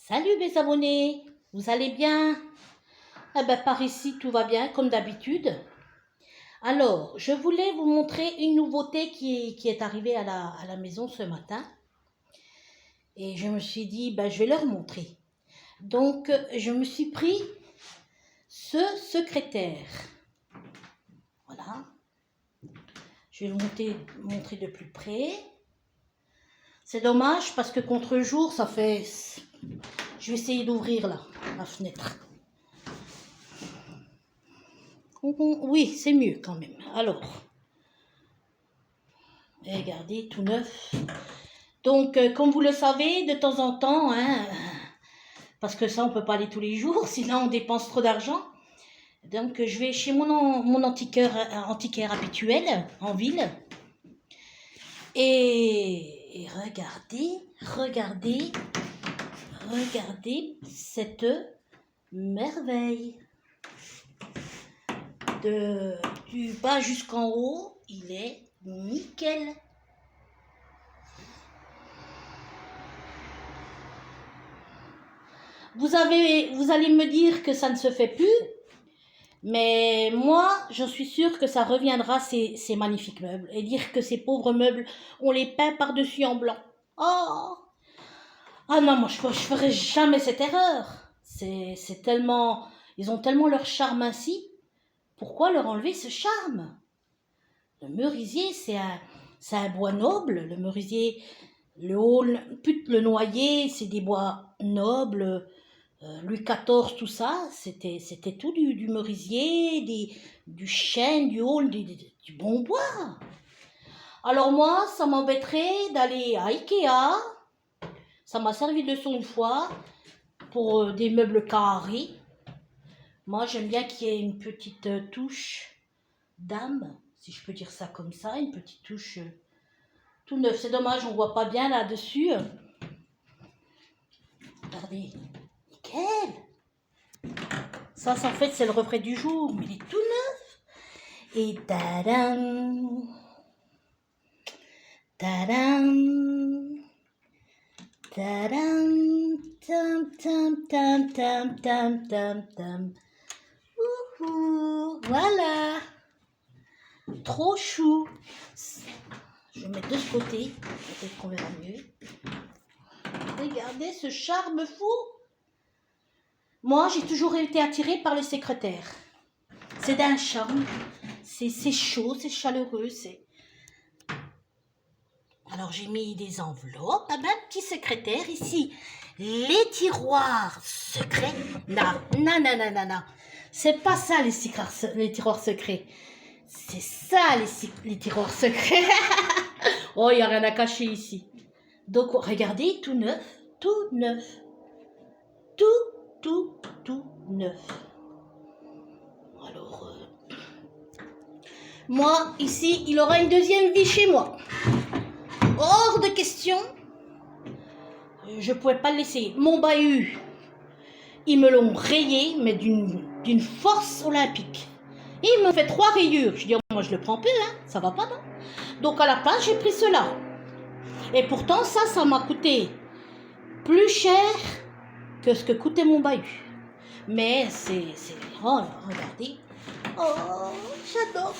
Salut mes abonnés, vous allez bien? Eh ben, par ici tout va bien comme d'habitude. Alors, je voulais vous montrer une nouveauté qui est arrivée à la maison ce matin. Et je me suis dit, ben, je vais leur montrer. Donc, je me suis pris ce secrétaire. Voilà. Je vais vous montrer de plus près. C'est dommage parce que contre-jour, ça fait... Je vais essayer d'ouvrir là, la fenêtre. Oui, c'est mieux quand même. Alors, regardez, tout neuf. Donc, comme vous le savez, de temps en temps, hein, parce que ça, on ne peut pas aller tous les jours, sinon on dépense trop d'argent. Donc, je vais chez mon antiquaire habituel, en ville. Et regardez cette merveille. Du bas jusqu'en haut, il est nickel. Vous allez me dire que ça ne se fait plus, mais moi, je suis sûre que ça reviendra, ces magnifiques meubles. Et dire que ces pauvres meubles, on les peint par-dessus en blanc. Oh! Ah non, moi, je ferai jamais cette erreur. C'est tellement... Ils ont tellement leur charme ainsi. Pourquoi leur enlever ce charme? Le merisier, c'est un bois noble. Le merisier, le aulne, le noyer, c'est des bois nobles. Louis XIV, tout ça, c'était tout du merisier, du chêne, du aulne, du bon bois. Alors moi, ça m'embêterait d'aller à Ikea. Ça m'a servi de leçon une fois pour des meubles carrés. Moi, j'aime bien qu'il y ait une petite touche d'âme, si je peux dire ça comme ça, une petite touche tout neuf. C'est dommage, on voit pas bien là-dessus. Regardez, nickel. Ça, en fait, c'est le reflet du jour, mais il est tout neuf. Et tadam, tadam, tadam, tam, tam, tam, tam, tam, tam, tam. Voilà. Trop chou. Je vais mettre de ce côté, peut-être qu'on verra mieux. Regardez ce charme fou. Moi, j'ai toujours été attirée par le secrétaire. C'est d'un charme. C'est chaud, c'est chaleureux, Alors, j'ai mis des enveloppes. Ah ben, petit secrétaire ici. Les tiroirs secrets. Non. C'est pas ça, les tiroirs secrets. C'est ça, les tiroirs secrets. Oh, il n'y a rien à cacher ici. Donc, regardez, tout neuf. Tout neuf. Tout neuf. Alors, moi, ici, il aura une deuxième vie chez moi. Hors de question. Je ne pouvais pas le laisser. Mon bahut, ils me l'ont rayé, mais d'une force olympique. Ils m'ont fait 3 rayures. Je dis, oh, moi, je le prends plus, hein. Ça va pas, non? Donc, à la place, j'ai pris cela. Et pourtant, ça m'a coûté plus cher que ce que coûtait mon bahut. Mais c'est... Oh là, regardez. Oh, j'adore.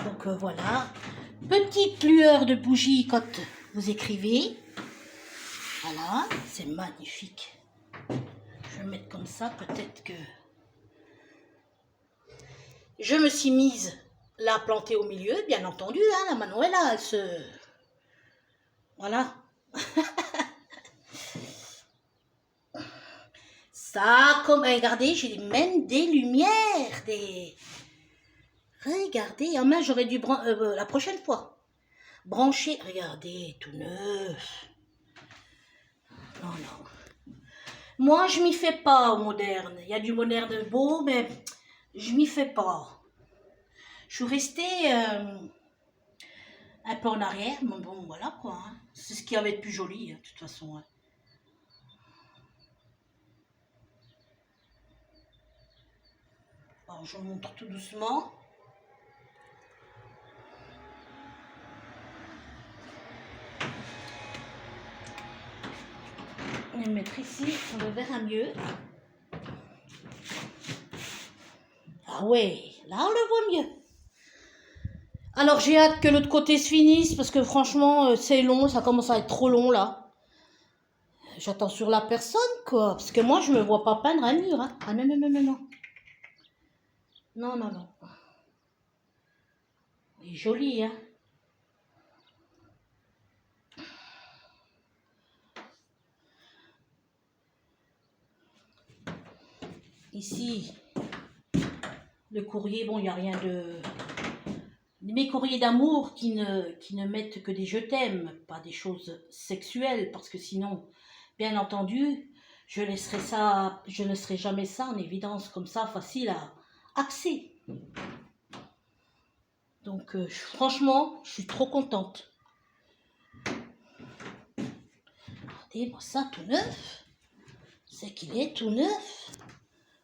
Donc voilà. Petite lueur de bougie quand vous écrivez. Voilà, c'est magnifique. Je vais mettre comme ça, peut-être que... Je me suis mise la planter au milieu, bien entendu, hein, la Manuela, elle se... Voilà. Ça, comme... Regardez, j'ai même des lumières, Regardez, en main, j'aurais dû... la prochaine fois. Brancher, regardez, tout neuf. Non. Moi, je m'y fais pas au moderne. Il y a du moderne beau, mais je m'y fais pas. Je suis restée un peu en arrière, mais bon, voilà quoi. Hein. C'est ce qui avait de plus joli, hein, de toute façon. Hein. Alors, je montre tout doucement. On va le mettre ici, on le verra mieux. Ah ouais, là on le voit mieux. Alors j'ai hâte que l'autre côté se finisse parce que franchement c'est long, ça commence à être trop long là. J'attends sur la personne quoi, parce que moi je me vois pas peindre un mur. Hein. Ah non, non, non, non, non. Non, non, non. Il est joli, hein. Ici, le courrier, bon, il n'y a rien de... Mes courriers d'amour qui ne mettent que des je t'aime, pas des choses sexuelles, parce que sinon, bien entendu, je ne laisserai jamais ça en évidence comme ça, facile à accès. Donc, franchement, je suis trop contente. Regardez-moi ça, tout neuf. C'est qu'il est tout neuf.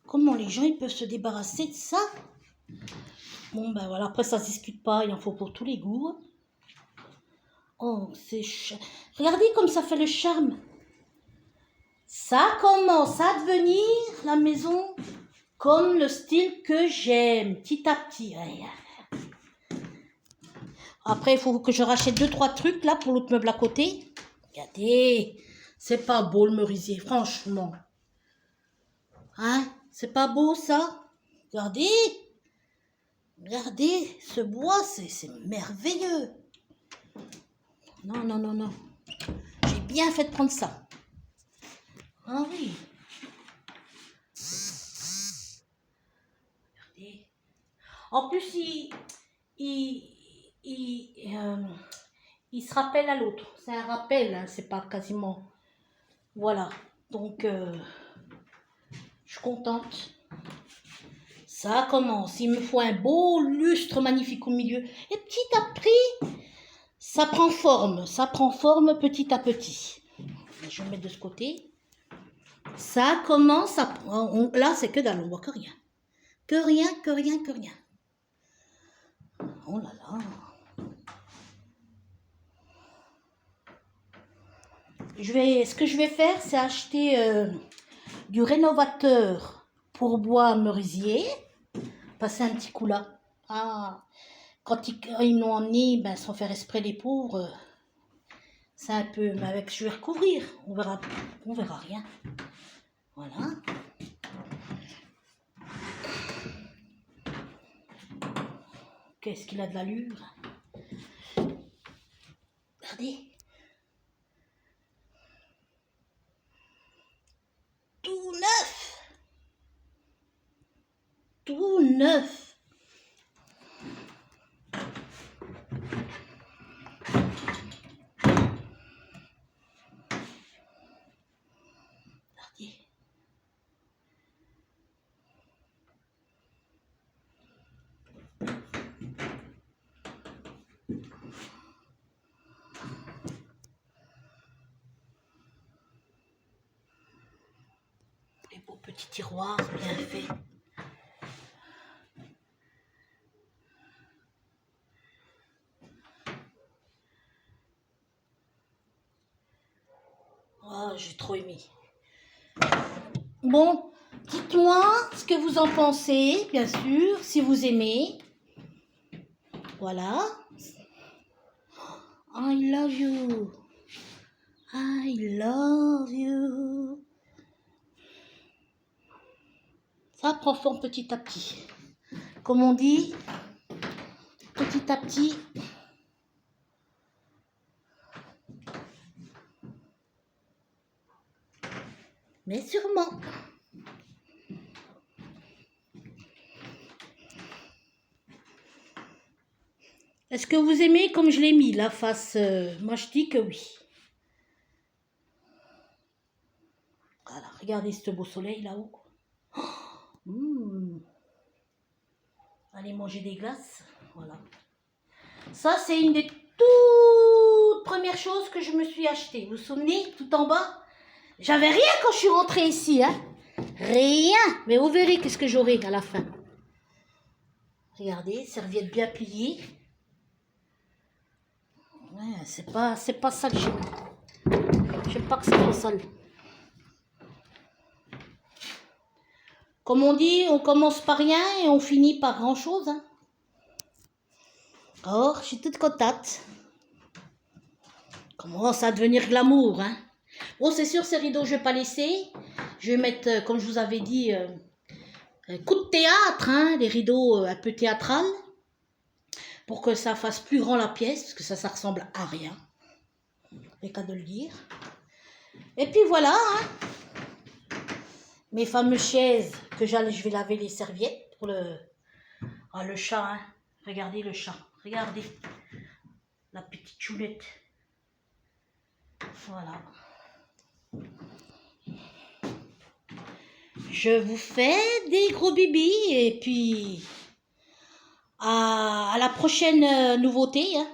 Comment les gens ils peuvent se débarrasser de ça? Bon, ben voilà, après ça ne se discute pas, il en faut pour tous les goûts. Oh, c'est... Regardez comme ça fait le charme. Ça commence à devenir la maison comme le style que j'aime, petit à petit. Après, il faut que je rachète 2-3 trucs là pour l'autre meuble à côté. Regardez, c'est pas beau le merisier, franchement. Hein? C'est pas beau ça? Regardez. Regardez, ce bois, c'est merveilleux. Non, non, non, non. J'ai bien fait de prendre ça. Ah oui. Regardez. En plus, il se rappelle à l'autre. C'est un rappel, hein, c'est pas quasiment... Voilà. Donc, je suis contente. Ça commence. Il me faut un beau lustre magnifique au milieu. Et petit à petit, ça prend forme. Ça prend forme petit à petit. Je vais le mettre de ce côté. Ça commence à... Là, c'est que dalle. On voit que rien. Que rien, que rien, que rien. Oh là là. Ce que je vais faire, c'est acheter du rénovateur pour bois merisier. Passer un petit coup là. Ah, quand ils l'ont emmené, ben, sans faire exprès les pauvres, c'est un peu... Mais avec, je vais recouvrir. On verra rien. Voilà. Qu'est-ce qu'il a de l'allure. Regardez. Tout neuf. Tout neuf. Regardez. Les beaux petits tiroirs bien faits. Oh, j'ai trop aimé. Bon, dites-moi ce que vous en pensez, bien sûr, si vous aimez. Voilà. I love you. I love you. Ça prend forme petit à petit. Comme on dit, petit à petit. Mais sûrement. Est-ce que vous aimez comme je l'ai mis, la face moi, je dis que oui. Voilà, regardez ce beau soleil là-haut. Allez manger des glaces. Voilà. Ça, c'est une des toutes premières choses que je me suis achetée. Vous vous souvenez, tout en bas? J'avais rien quand je suis rentrée ici, hein. Rien. Mais vous verrez qu'est-ce que j'aurai à la fin. Regardez, serviette bien pliée. Ouais, c'est pas ça que j'aime. J'aime pas que ça soit sale. Comme on dit, on commence par rien et on finit par grand chose. Hein. Or, je suis toute contente. Commence à devenir glamour. Hein. Bon, c'est sûr, ces rideaux, je vais pas laisser. Je vais mettre, comme je vous avais dit, un coup de théâtre, hein, des rideaux un peu théâtrales, pour que ça fasse plus grand la pièce, parce que ça ressemble à rien. C'est qu'à de le dire. Et puis voilà, hein, mes fameuses chaises que je vais laver les serviettes pour le chat. Hein. Regardez le chat, regardez la petite choulette. Voilà. Je vous fais des gros bibis et puis à la prochaine nouveauté. Hein.